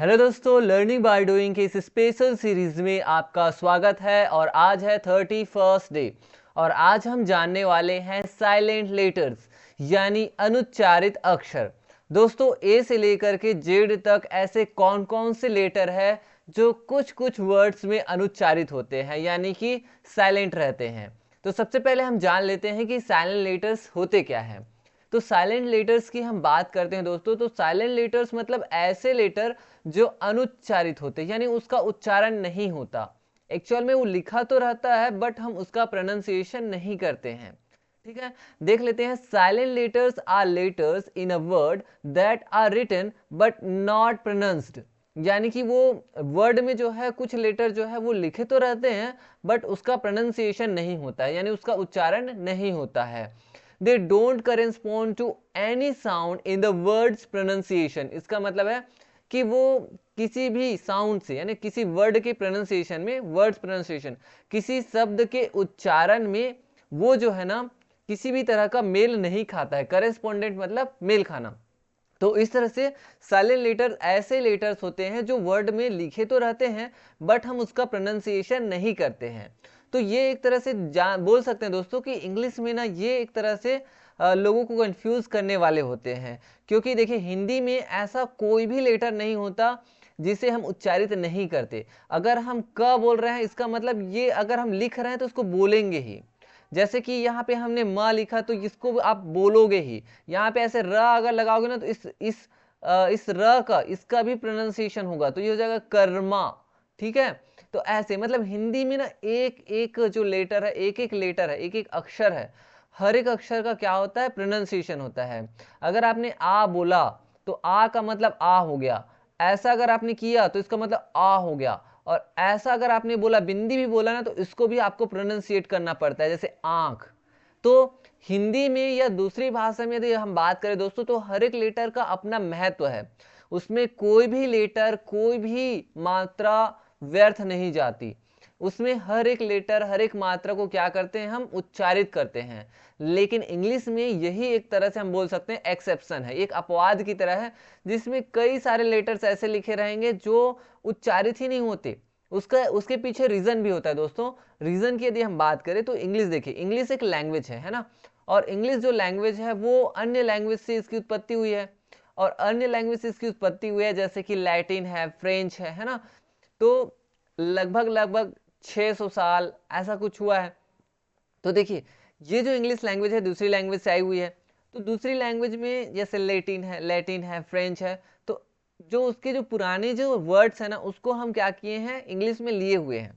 Hello दोस्तों, learning by doing के इस स्पेशल सीरीज में आपका स्वागत है। और आज है 31st डे और आज हम जानने वाले हैं साइलेंट लेटर्स यानी अनुच्चारित अक्षर। दोस्तों, ए से लेकर के जेड तक ऐसे कौन कौन से लेटर है जो कुछ कुछ वर्ड्स में अनुच्चारित होते हैं यानी कि साइलेंट रहते हैं। तो सबसे पहले हम जान लेते हैं कि साइलेंट लेटर्स होते क्या हैं। तो साइलेंट लेटर्स की हम बात करते हैं दोस्तों, तो साइलेंट लेटर्स मतलब ऐसे लेटर जो अनुच्चारित होते हैं यानी उसका उच्चारण नहीं होता। एक्चुअल में वो लिखा तो रहता है बट हम उसका प्रोनाउंसिएशन नहीं करते हैं। ठीक है, देख लेते हैं। Silent letters are letters in a word that are written but not pronounced, यानी कि वो वर्ड में जो है कुछ लेटर जो है वो लिखे तो रहते हैं बट उसका प्रोनाउंसिएशन नहीं होता है यानी उसका उच्चारण नहीं होता है। They don't correspond to any sound in the word's pronunciation. इसका मतलब है कि वो किसी भी साउंड से यानी किसी वर्ड के प्रोनाउंसिएशन में, वर्ड्स प्रोनाउंसिएशन किसी शब्द के उच्चारण में वो जो है ना किसी भी तरह का मेल नहीं खाता है। करेस्पॉन्डेंट मतलब मेल खाना। तो इस तरह से साइलेंट लेटर ऐसे लेटर्स होते हैं जो वर्ड में लिखे तो रहते हैं बट हम उसका प्रोनाउंसिएशन नहीं करते हैं। तो ये एक तरह से बोल सकते हैं दोस्तों कि इंग्लिश में ना ये एक तरह से लोगों को कंफ्यूज करने वाले होते हैं, क्योंकि देखिए हिंदी में ऐसा कोई भी लेटर नहीं होता जिसे हम उच्चारित नहीं करते। अगर हम क बोल रहे हैं इसका मतलब ये अगर हम लिख रहे हैं तो उसको बोलेंगे ही। जैसे कि यहाँ पे हमने म लिखा तो इसको आप बोलोगे ही। यहाँ पे ऐसे र अगर लगाओगे ना तो इस र का इसका भी प्रोनाउंसिएशन होगा तो ये हो जाएगा कर्मा। ठीक है, तो ऐसे मतलब हिंदी में ना एक एक जो लेटर है, एक एक लेटर है, एक एक अक्षर है, हर एक अक्षर का क्या होता है, प्रोनाउंसिएशन होता है। अगर आपने आ बोला तो आ का मतलब आ हो गया, ऐसा अगर आपने किया तो इसका मतलब आ हो गया, और ऐसा अगर आपने बोला, बिंदी भी बोला ना तो इसको भी आपको प्रोनाउंसिएट करना पड़ता है, जैसे आंख। तो हिंदी में या दूसरी भाषा में यदि हम बात करें दोस्तों तो हर एक लेटर का अपना महत्व है। उसमें कोई भी लेटर, कोई भी मात्रा व्यर्थ नहीं जाती। उसमें हर एक लेटर, हर एक मात्रा को क्या करते हैं, हम उच्चारित करते हैं। लेकिन इंग्लिश में यही एक तरह से हम बोल सकते हैं एक्सेप्शन है, एक अपवाद की तरह है, जिसमें कई सारे लेटर्स ऐसे लिखे रहेंगे जो उच्चारित ही नहीं होते। उसका उसके पीछे रीजन भी होता है दोस्तों। रीजन की यदि हम बात करें तो इंग्लिश, देखिए इंग्लिश एक लैंग्वेज है ना, और इंग्लिश जो लैंग्वेज है वो अन्य लैंग्वेज से इसकी उत्पत्ति हुई है, और अन्य लैंग्वेज से इसकी उत्पत्ति हुई है जैसे कि लैटिन है, फ्रेंच है ना। तो लगभग लगभग 600 साल ऐसा कुछ हुआ है। तो देखिए ये जो इंग्लिश लैंग्वेज है दूसरी लैंग्वेज से आई हुई है, तो दूसरी लैंग्वेज में जैसे लैटिन है, फ्रेंच है, तो जो उसके जो पुराने जो वर्ड्स है ना उसको हम क्या किए हैं, इंग्लिश में लिए हुए हैं।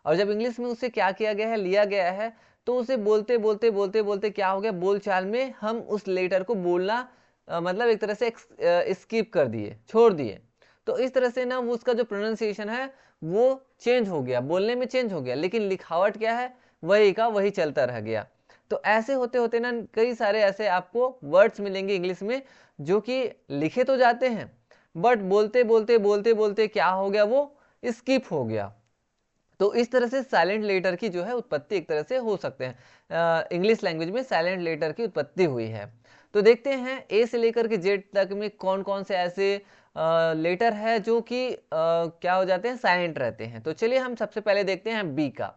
और जब इंग्लिश में उसे क्या किया गया है, लिया गया है, तो उसे बोलते बोलते बोलते बोलते क्या हो गया, बोलचाल में हम उस लेटर को बोलना मतलब एक तरह से स्किप कर दिए, छोड़ दिए। तो इस तरह से ना वो उसका जो प्रोनाउंसिएशन है वो चेंज हो गया, बोलने में चेंज हो गया, लेकिन लिखावट क्या है, वही का वही चलता रह गया। तो ऐसे होते होते ना कई सारे ऐसे आपको वर्ड्स मिलेंगे इंग्लिश में जो कि लिखे तो जाते हैं बट बोलते बोलते बोलते बोलते क्या हो गया, वो स्किप हो गया। तो इस तरह से साइलेंट लेटर की जो है उत्पत्ति एक तरह से हो सकते हैं, इंग्लिश लैंग्वेज में साइलेंट लेटर की उत्पत्ति हुई है। तो देखते हैं ए से लेकर के जेड तक में कौन कौन से ऐसे लेटर है जो कि क्या हो जाते हैं, साइलेंट रहते हैं। तो चलिए हम सबसे पहले देखते हैं बी का।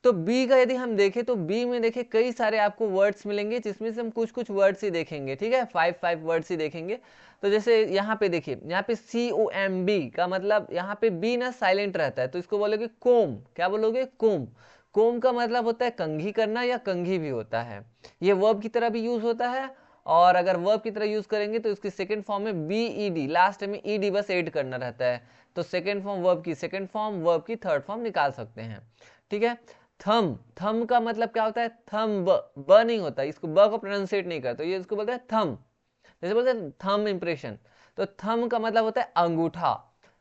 तो बी का यदि हम देखें तो बी में देखिए कई सारे आपको वर्ड्स मिलेंगे जिसमें से हम कुछ कुछ वर्ड्स ही देखेंगे। ठीक है, 5 वर्ड्स ही देखेंगे। तो जैसे यहाँ पे देखिए, यहाँ पे COMB का मतलब यहाँ पे बी ना साइलेंट रहता है तो इसको बोलोगे कोम। क्या बोलोगे, कोम। कोम का मतलब होता है कंघी करना या कंघी भी होता है। ये वर्ब की तरह भी यूज होता है, और अगर वर्ब की तरह यूज करेंगे तो इसकी सेकेंड फॉर्म में BED, लास्ट में ED बस ऐड करना रहता है। तो सेकेंड फॉर्म वर्ब की सेकेंड फॉर्म, वर्ब की थर्ड फॉर्म निकाल सकते हैं। ठीक है, थम। थम का मतलब क्या होता है, थम ब नहीं होता, इसको ब को प्रोनाउंसिएट नहीं करते, ये इसको बोलते हैं थम। जैसे बोलते हैं थम इंप्रेशन, तो थम का मतलब होता है अंगूठा।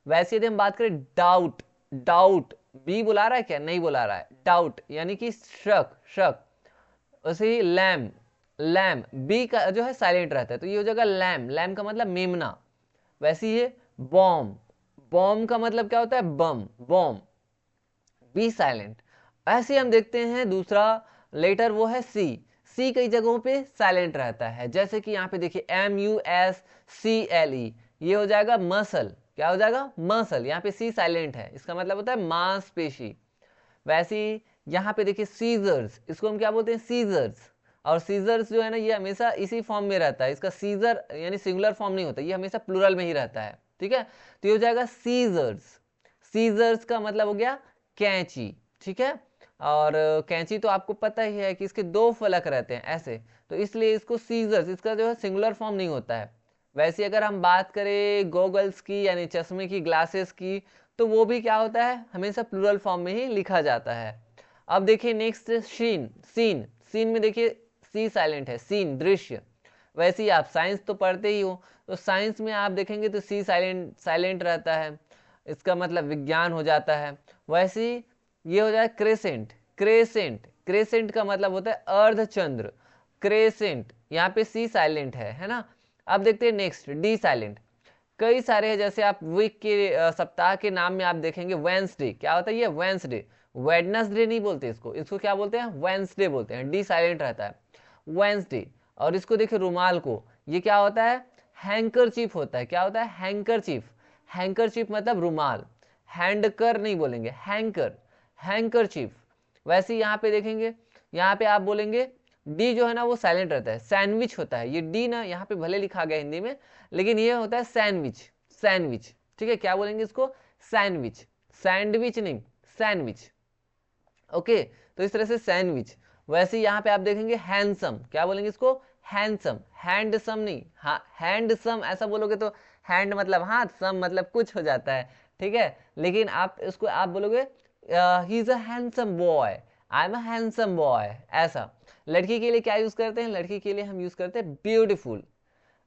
वैसे यदि हम बात करें डाउट, डाउट बी बुला रहा है क्या, नहीं बुला रहा है, डाउट यानी कि शक, शक। वैसे ही लैम, लैम बी का जो है साइलेंट रहता है तो ये हो जाएगा लैम। लैम का मतलब मेमना। वैसे ही बॉम्ब, बॉम्ब का मतलब क्या होता है, बम, बॉम्ब, बी साइलेंट। ऐसे हम देखते हैं दूसरा लेटर वो है सी। सी कई जगहों पे साइलेंट रहता है, जैसे कि यहाँ पे देखिए MUSCLE, ये हो जाएगा मसल। क्या हो जाएगा, मसल। यहाँ पे सी साइलेंट है, इसका मतलब होता है मांसपेशी। वैसे ही यहाँ पे देखिए सीजर्स, इसको हम क्या बोलते हैं, सीजर्स। और सीजर्स जो है ना, ये हमेशा इसी फॉर्म में रहता है, इसका सीजर यानी सिंगुलर फॉर्म नहीं होता, ये हमेशा प्लूरल में ही रहता है, ठीक है। तो ये हो जाएगा सीजर्स। सीजर्स का मतलब हो गया कैंची, ठीक है। और कैंची तो आपको पता ही है कि इसके दो फलक रहते हैं ऐसे, तो इसलिए इसको सीजर्स, इसका जो है सिंगुलर फॉर्म नहीं होता है। वैसे अगर हम बात करें गॉगल्स की यानी चश्मे की, ग्लासेस की, तो वो भी क्या होता है, हमेशा प्लूरल फॉर्म में ही लिखा जाता है। अब देखिए नेक्स्ट शीन, सीन। सीन में देखिए सी साइलेंट है, सीन दृश्य। वैसे ही आप साइंस तो पढ़ते ही हो, तो साइंस में आप देखेंगे तो सी साइलेंट साइलेंट रहता है, इसका मतलब विज्ञान हो जाता है। वैसे ही ये हो जाए क्रेसेंट। क्रेसेंट, क्रेसेंट का मतलब होता है अर्धचंद्र, क्रेसेंट, यहाँ पे सी साइलेंट है ना। अब देखते हैं नेक्स्ट डी साइलेंट। कई सारे हैं, जैसे आप वीक के सप्ताह के नाम में आप देखेंगे वेंसडे, क्या होता है ये, वेंसडे। वेडनेसडे नहीं बोलते इसको, इसको क्या बोलते हैं, वेंसडे बोलते हैं, डी साइलेंट रहता है, वेंसडे। और इसको देखिए रुमाल को, ये क्या होता है, हैंकरचीफ होता है, क्या होता है, हैंकरचीफ। हैंकरचीफ मतलब रुमाल, हैंडकर नहीं बोलेंगे, हैंकर, हैंकरचीफ। वैसे यहाँ पे देखेंगे, यहाँ पे आप बोलेंगे डी जो है ना वो साइलेंट रहता है, सैंडविच होता है ये डी ना, यहाँ पे भले लिखा गया हिंदी में, लेकिन ये होता है सैंडविच, सैंडविच, ठीक है। क्या बोलेंगे इसको, सैंडविच, सैंडविच नहीं, सैंडविच, ओके। तो इस तरह से सैंडविच। वैसे यहाँ पे आप देखेंगे हैंडसम, क्या बोलेंगे इसको, हैंडसम, हैंडसम नहीं, हाँ हैंडसम ऐसा बोलोगे तो हैंड मतलब हाथ, सम मतलब कुछ हो जाता है, ठीक है। लेकिन आप इसको आप बोलोगे he is a handsome boy, I am a handsome boy, ऐसा। लड़की के लिए क्या यूज करते हैं, लड़की के लिए हम यूज करते हैं ब्यूटीफुल,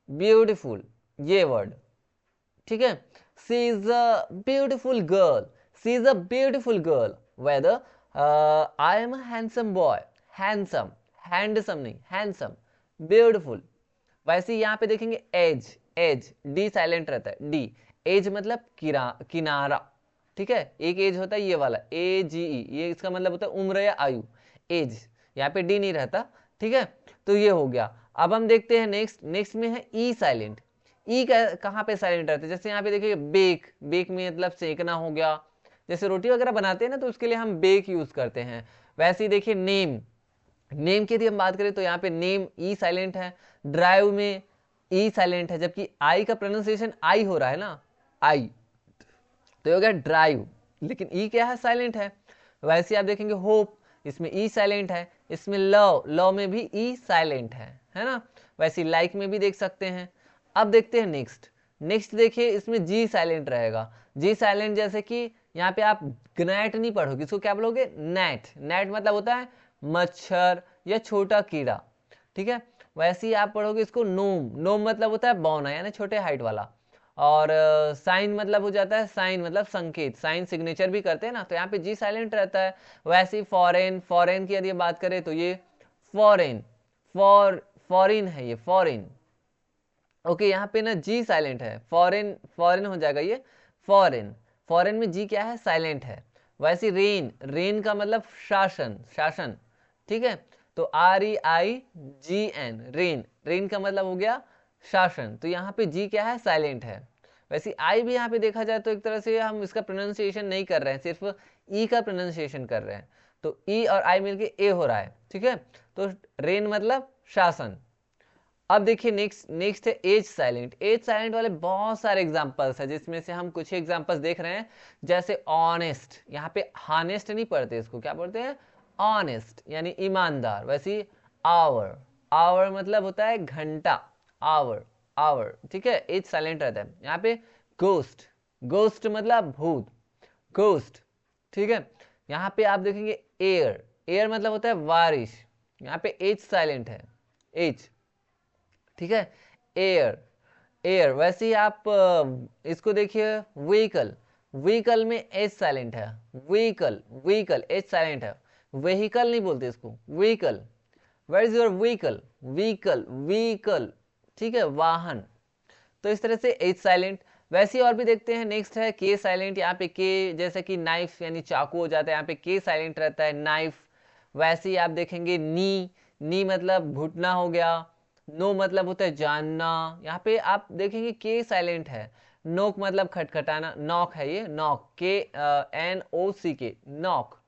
ब्यूटीफुल ये वर्ड, ठीक है। She is a beautiful girl, she is a beautiful girl, whether I am a handsome boy, handsome, handsome नहीं, हैंडसम, ब्यूटीफुल। वैसे यहाँ पे देखेंगे एज, एज डी साइलेंट रहता है, डी, एज मतलब किनारा, ठीक है। एक एज होता है ये वाला ए जी ई, ये इसका मतलब होता है उम्र या आयु, एज, यहाँ पे डी नहीं रहता, ठीक है। तो ये हो गया। अब हम देखते हैं नेक्स्ट, नेक्स्ट में है ई साइलेंट। ई कहाँ पे साइलेंट रहता है, जैसे यहाँ पे देखिए बेक, बेक में मतलब सेकना हो गया, जैसे रोटी वगैरह बनाते हैं ना तो उसके लिए हम बेक यूज करते हैं। वैसे ही देखिए नेम, नेम की यदि हम बात करें तो यहाँ पे नेम ई साइलेंट है, ड्राइव में ई साइलेंट है, जबकि आई का प्रोनाउंसिएशन आई हो रहा है ना, आई, तो ये हो गया ड्राइव, लेकिन ई क्या है, साइलेंट है। वैसे आप देखेंगे होप, इसमें ई साइलेंट है, इसमें लव, लव में भी ई साइलेंट है ना। वैसे लाइक में भी देख सकते हैं। अब देखते हैं नेक्स्ट, नेक्स्ट देखिए इसमें जी साइलेंट रहेगा, जी साइलेंट, जैसे कि यहाँ पे आप ग्नैट नहीं पढ़ोगे, इसको क्या बोलोगे, नेट, नेट मतलब होता है मच्छर या छोटा कीड़ा, ठीक है। वैसे ही आप पढ़ोगे इसको नोम, नोम मतलब होता है बौना यानी छोटे हाइट वाला। और साइन मतलब हो जाता है, साइन मतलब संकेत, साइन सिग्नेचर भी करते हैं ना, तो यहाँ पे जी साइलेंट रहता है। वैसे ही फॉरेन, फॉरेन की यदि बात करें तो ये फॉरेन, फॉरिन है ये, फॉरिन, ओके। यहाँ पे ना जी साइलेंट है, फॉरेन, फॉरेन हो जाएगा ये, फॉरेन, फॉरेन में जी क्या है, साइलेंट है। वैसे रेन, रेन का मतलब शासन, शासन, ठीक है। तो आर ई आई जी एन, रेन, रेन का मतलब हो गया शासन, तो यहाँ पे जी क्या है, साइलेंट है। वैसे आई भी यहाँ पे देखा जाए तो एक तरह से हम इसका प्रोनाउंसिएशन नहीं कर रहे हैं, सिर्फ ई का प्रोनाउंसिएशन कर रहे हैं, तो ई और आई मिलके ए हो रहा है, ठीक है। तो रेन मतलब शासन। अब देखिए नेक्स्ट, नेक्स्ट है एज साइलेंट। एज साइलेंट वाले बहुत सारे एग्जांपल्स हैं, जिसमें से हम कुछ एग्जांपल्स देख रहे हैं, जैसे ऑनेस्ट, यहाँ पे हानेस्ट नहीं पढ़ते, इसको क्या पढ़ते हैं, ऑनेस्ट यानी ईमानदार। वैसे आवर, आवर मतलब होता है घंटा, आवर, आवर, ठीक है, एज साइलेंट रहता है। यहाँ पे गोस्ट, गोस्ट मतलब भूत, गोस्ट, ठीक है। यहाँ पे आप देखेंगे एयर, एयर मतलब होता है बारिश, यहाँ पे एज साइलेंट है, एज, ठीक है, एयर, एयर। वैसे ही आप इसको देखिए व्हीकल, व्हीकल में एच साइलेंट है, व्हीकल, व्हीकल एच साइलेंट है, व्हीकल नहीं बोलते इसको, vehicle, where is your vehicle, vehicle, vehicle, ठीक है, वाहन। तो इस तरह से एच साइलेंट। वैसे ही और भी देखते हैं, नेक्स्ट है के साइलेंट। यहाँ पे के जैसे कि नाइफ यानी चाकू हो जाता है, यहाँ पे के साइलेंट रहता है, नाइफ। वैसे ही आप देखेंगे नी, नी मतलब घुटना हो गया, नो मतलब होता है जानना, यहाँ पे आप देखेंगे के साइलेंट है। नोक मतलब खटखटाना, नॉक है ये, नॉक, KNOCK, नॉक,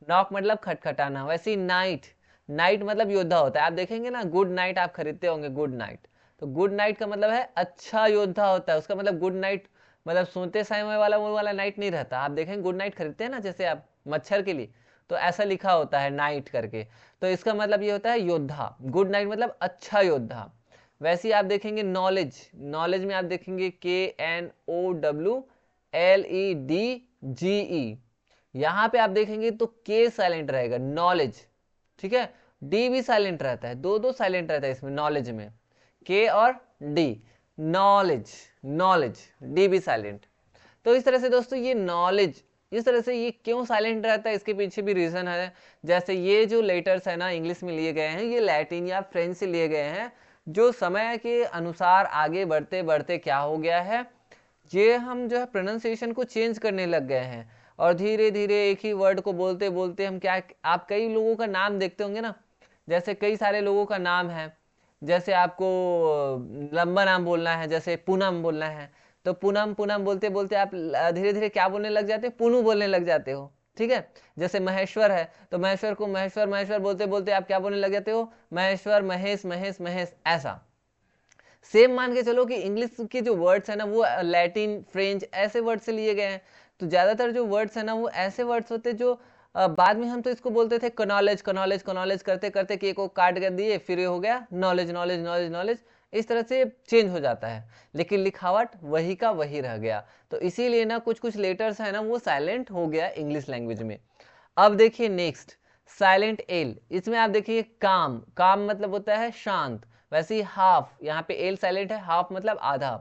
नॉक मतलब खटखटाना। वैसे ही नाइट, नाइट मतलब योद्धा होता है। आप देखेंगे ना, गुड नाइट आप खरीदते होंगे, गुड नाइट, तो गुड नाइट का मतलब है अच्छा योद्धा होता है, उसका मतलब गुड नाइट मतलब सोते समय वाला वो वाला नाइट नहीं रहता। आप देखेंगे गुड नाइट खरीदते हैं ना, जैसे आप मच्छर के लिए, तो ऐसा लिखा होता है नाइट करके, तो इसका मतलब ये होता है योद्धा, गुड नाइट मतलब अच्छा योद्धा। वैसे ही आप देखेंगे नॉलेज, नॉलेज में आप देखेंगे KNOWLEDGE, यहां पे आप देखेंगे तो के साइलेंट रहेगा, नॉलेज, ठीक है, डी भी साइलेंट रहता है, दो दो साइलेंट रहता है इसमें नॉलेज में, के और डी, नॉलेज, नॉलेज, डी भी साइलेंट। तो इस तरह से दोस्तों ये नॉलेज, इस तरह से ये क्यों साइलेंट रहता है, इसके पीछे भी रीजन है। जैसे ये जो लेटर्स है ना इंग्लिश में लिए गए हैं, ये लैटिन या फ्रेंच से लिए गए हैं, जो समय के अनुसार आगे बढ़ते बढ़ते क्या हो गया है, ये हम जो है प्रोनाउंसिएशन को चेंज करने लग गए हैं, और धीरे धीरे एक ही वर्ड को बोलते बोलते हम क्या, आप कई लोगों का नाम देखते होंगे ना, जैसे कई सारे लोगों का नाम है, जैसे आपको लंबा नाम बोलना है, जैसे पूनम बोलना है, तो पूनम पूनम बोलते बोलते आप धीरे धीरे क्या बोलने लग जाते हो, पुनू बोलने लग जाते हो, ठीक है। जैसे महेश्वर है, तो महेश्वर को महेश्वर महेश्वर बोलते बोलते आप क्या बोलने लग जाते हो, महेश्वर, महेश महेश महेश, ऐसा। सेम मान के चलो कि इंग्लिश के जो वर्ड्स है ना वो लैटिन फ्रेंच ऐसे वर्ड से लिए गए हैं, तो ज्यादातर जो वर्ड्स है ना वो ऐसे वर्ड्स होते जो बाद में हम तो इसको बोलते थे कनॉलेज कनॉलेज कनॉलेज करते करते कि को काट कर दिए, फिर ये हो गया नॉलेज नॉलेज नॉलेज नॉलेज, इस तरह से चेंज हो जाता है, लेकिन लिखावट वही का वही रह गया। तो इसीलिए ना कुछ कुछ लेटर्स है ना वो साइलेंट हो गया इंग्लिश लैंग्वेज में। अब देखिए नेक्स्ट, साइलेंट एल, इसमें आप देखिए काम, काम मतलब होता है शांत। वैसे ही हाफ, यहाँ पे एल साइलेंट है, हाफ मतलब आधा।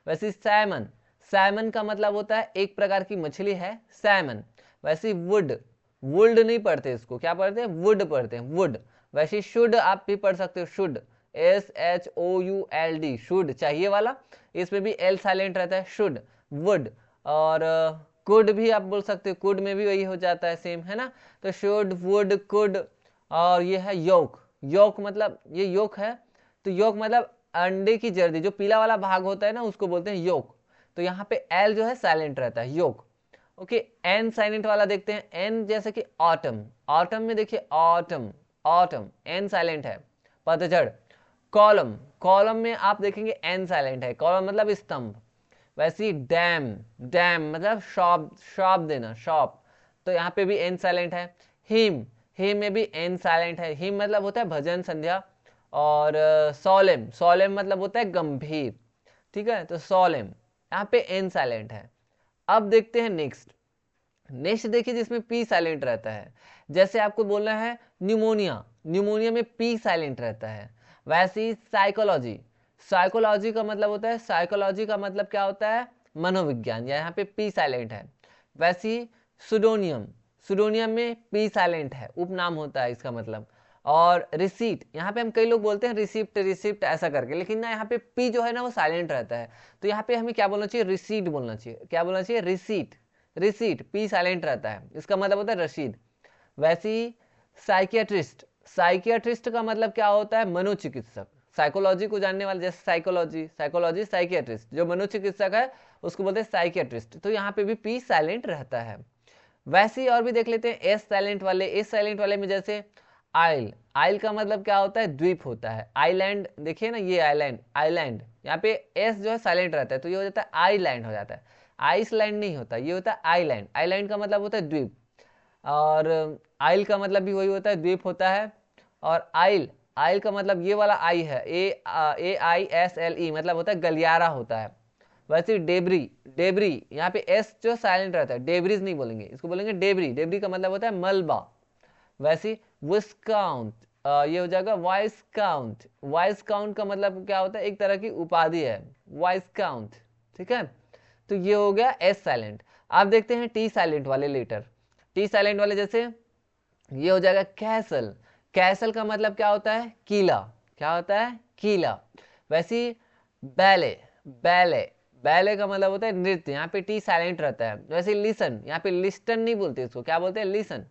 वैसे ही सैमन, सैमन का मतलब होता है एक प्रकार की मछली है, सैमन। वैसे ही वुड, वुड नहीं पढ़ते इसको, क्या पढ़ते हैं, वुड पढ़ते हैं, वुड। वैसे ही शुड आप भी पढ़ सकते हो, शुड, SHOULD, शुड चाहिए वाला, इसमें भी एल साइलेंट रहता है, शुड, वुड। और कुड भी आप बोल सकते हो, कुड में भी वही हो जाता है सेम, है ना। तो शुड, वुड, कुड। और ये है योक, योक मतलब ये योक है, तो योक मतलब अंडे की जर्दी, जो पीला वाला भाग होता है ना उसको बोलते हैं योक। तो यहाँ पे एल जो है साइलेंट रहता है, योक। ओके, एन साइलेंट वाला देखते हैं, एन जैसे कि ऑटम, ऑटम में देखिए ऑटम, ऑटम एन साइलेंट है। पतझड़, कॉलम, कॉलम में आप देखेंगे एन साइलेंट है, कॉलम मतलब स्तंभ। वैसे ही डैम, डैम मतलब शॉप, शॉप देना, शॉप, तो यहाँ पे भी एन साइलेंट है। हिम, हिम में भी एन साइलेंट है, हिम मतलब होता है भजन संध्या। और सोलेम, सोलेम मतलब होता है गंभीर, ठीक है, तो सोलेम, यहाँ पे एन साइलेंट है। अब देखते हैं नेक्स्ट, नेक्स्ट देखिए जिसमें पी साइलेंट रहता है, जैसे आपको बोलना है न्यूमोनिया, न्यूमोनिया में पी साइलेंट रहता है। वैसे ही साइकोलॉजी, साइकोलॉजी का मतलब होता है, साइकोलॉजी का मतलब क्या होता है, मनोविज्ञान, यहाँ पे पी साइलेंट है। वैसे ही सुडोनियम, सुडोनियम में पी साइलेंट है, उपनाम होता है इसका मतलब। और रिसीट, यहाँ पे हम कई लोग बोलते हैं रिसिप्ट रिसिप्ट ऐसा करके, लेकिन ना यहाँ पे पी जो है ना वो साइलेंट रहता है, तो यहाँ पे हमें क्या बोलना चाहिए, रिसीट बोलना चाहिए, क्या बोलना चाहिए, रिसीट, रिसीट, पी साइलेंट रहता है, इसका मतलब होता है रसीद। वैसे ही साइकियाट्रिस्ट, साइकियाट्रिस्ट का मतलब क्या होता है, मनोचिकित्सक, साइकोलॉजी को जानने वाले, जैसे साइकोलॉजी, साइकोलॉजी, साइकियाट्रिस्ट, जो मनोचिकित्सक है उसको बोलते हैं साइकियाट्रिस्ट, तो यहाँ पे भी पी साइलेंट रहता है। वैसे ही और भी देख लेते हैं एस साइलेंट वाले, एस साइलेंट वाले में जैसे आइल, आइल का मतलब क्या होता है, द्वीप होता है। आइलैंड देखिए ना, ये आइलैंड, आइलैंड, यहाँ पे एस जो है साइलेंट रहता है, तो ये हो जाता है आइलैंड हो जाता है, आइसलैंड नहीं होता, ये होता है आइलैंड, आइलैंड का मतलब होता है द्वीप। और आइल का मतलब भी वही होता है, द्वीप होता है। और आइल, आइल का मतलब ये वाला आई है, AISLE मतलब होता है गलियारा होता है। वैसे डेबरी, डेबरी, यहाँ पे एस जो साइलेंट रहता है, डेबरीज नहीं बोलेंगे, इसको बोलेंगे डेबरी, डेबरी का मतलब होता है मलबा। वैसे विस्काउंट, ये हो जाएगा वाइस काउंट, वाइस काउंट का मतलब क्या होता है, एक तरह की उपाधि है, वाइस काउंट, ठीक है। तो ये हो गया एस साइलेंट। आप देखते हैं टी साइलेंट वाले लेटर, टी साइलेंट वाले जैसे ये हो जाएगा कैसल, कैसल का मतलब क्या होता है, किला, क्या होता है, किला। वैसे बैले, बैले, बैले का मतलब होता है नृत्य, यहाँ पे टी साइलेंट रहता है। वैसे लिसन, यहाँ पे लिस्टन नहीं बोलते इसको, क्या बोलते हैं, लिसन,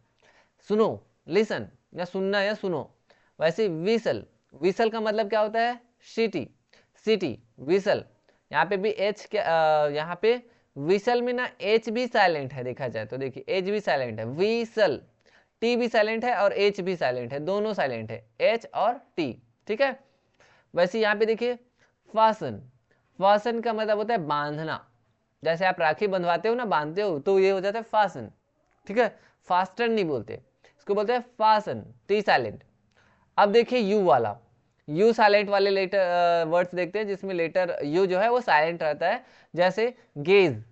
सुनो, लिसन, या सुनना या सुनो। वैसे विसल, विसल का मतलब क्या होता है, सिटी, सिटी, विसल, यहाँ पे भी एच क्या, यहाँ पे विसल में ना एच भी साइलेंट है, देखा जाए तो देखिए एच भी साइलेंट है, विसल, टी भी साइलेंट है और एच भी साइलेंट है, दोनों साइलेंट है, एच और टी, ठीक है। वैसे यहाँ पे देखिए फासन, फासन का मतलब होता है बांधना, जैसे आप राखी बंधवाते हो ना, बांधते हो, तो ये हो जाता है फासन, ठीक है। फास्टन नहीं बोलते, इसको बोलते हैं फासन, टी साइलेंट। अब देखिए यू वाला, यू साइलेंट वाले लेटर वर्ड्स देखते हैं जिसमें लेटर यू जो है वो साइलेंट रहता है, जैसे guess,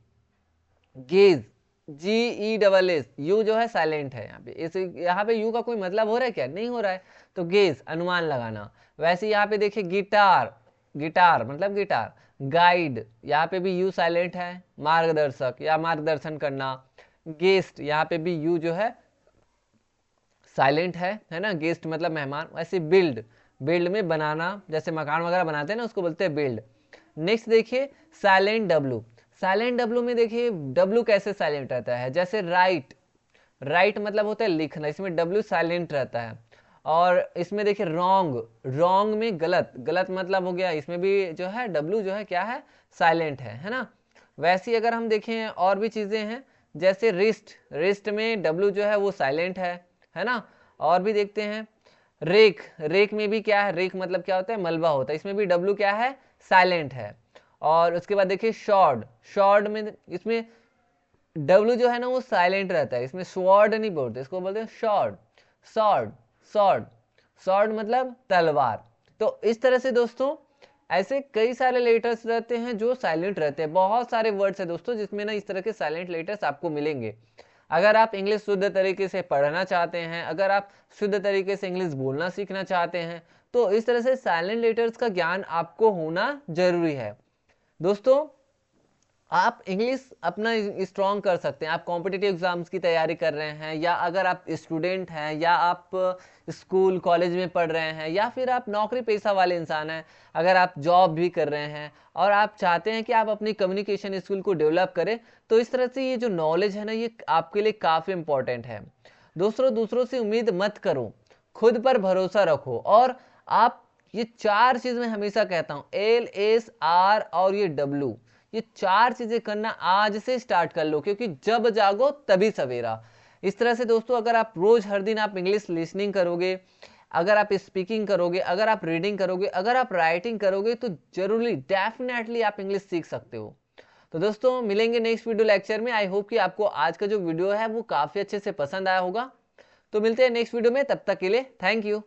guess, G E double S, U जो है साइलेंट है यहाँ पे, इस यहाँ पे यू का कोई मतलब हो रहा है क्या, नहीं हो रहा है, तो गेज अनुमान लगाना। वैसे यहाँ पे देखिए गिटार, गिटार मतलब गिटार, गाइड, यहाँ पे भी यू साइलेंट है, मार्गदर्शक या मार्गदर्शन करना। गेस्ट, यहाँ पे भी यू जो है साइलेंट है ना, गेस्ट मतलब मेहमान। वैसे बिल्ड, बिल्ड में बनाना, जैसे मकान वगैरह बनाते हैं ना, उसको बोलते हैं बिल्ड। नेक्स्ट देखिए साइलेंट डब्लू, साइलेंट डब्लू में देखिए डब्लू कैसे साइलेंट रहता है, जैसे राइट, राइट मतलब होता है लिखना, इसमें डब्लू साइलेंट रहता है। और इसमें देखिए रॉन्ग, रॉन्ग में गलत, गलत मतलब हो गया, इसमें भी जो है डब्लू जो है क्या है, साइलेंट है ना। वैसे अगर हम देखें और भी चीज़ें हैं, जैसे रिस्ट, रिस्ट में डब्लू जो है वो साइलेंट है ना। और भी देखते हैं रेक, रेक में भी क्या है, रेक मतलब क्या होता है, मलबा होता है, इसमें भी डब्लू क्या है, साइलेंट है। और उसके बाद देखिए शॉर्ड, शॉर्ड में इसमें डब्लू जो है ना वो साइलेंट रहता है, इसमें स्वॉर्ड नहीं बोलते, इसको बोलते हैं शॉर्ड, शॉर्ड, शॉर्ड, शॉर्ड मतलब तलवार। तो इस तरह से दोस्तों ऐसे कई सारे लेटर्स रहते हैं जो साइलेंट रहते हैं, बहुत सारे वर्ड्स हैं दोस्तों जिसमें ना इस तरह के साइलेंट लेटर्स आपको मिलेंगे। अगर आप इंग्लिश शुद्ध तरीके से पढ़ना चाहते हैं, अगर आप शुद्ध तरीके से इंग्लिश बोलना सीखना चाहते हैं, तो इस तरह से साइलेंट लेटर्स का ज्ञान आपको होना जरूरी है। दोस्तों आप इंग्लिश अपना स्ट्रॉन्ग कर सकते हैं, आप कॉम्पिटिटिव एग्जाम्स की तैयारी कर रहे हैं, या अगर आप स्टूडेंट हैं, या आप स्कूल कॉलेज में पढ़ रहे हैं, या फिर आप नौकरी पेशा वाले इंसान हैं, अगर आप जॉब भी कर रहे हैं और आप चाहते हैं कि आप अपनी कम्युनिकेशन स्किल को डेवलप करें, तो इस तरह से ये जो नॉलेज है ना, ये आपके लिए काफ़ी इंपॉर्टेंट है। दूसरों से उम्मीद मत करो, खुद पर भरोसा रखो, और आप ये चार चीज़ मैं हमेशा कहता हूँ, एल एस आर और ये डब्ल्यू, ये चार चीजें करना आज से स्टार्ट कर लो, क्योंकि जब जागो तभी सवेरा। इस तरह से दोस्तों अगर आप रोज हर दिन आप इंग्लिश लिसनिंग करोगे, अगर आप स्पीकिंग करोगे, अगर आप रीडिंग करोगे, अगर आप राइटिंग करोगे, तो जरूरी डेफिनेटली आप इंग्लिश सीख सकते हो। तो दोस्तों मिलेंगे नेक्स्ट वीडियो लेक्चर में। आई होप कि आपको आज का जो वीडियो है वो काफी अच्छे से पसंद आया होगा। तो मिलते हैं नेक्स्ट वीडियो में, तब तक के लिए थैंक यू।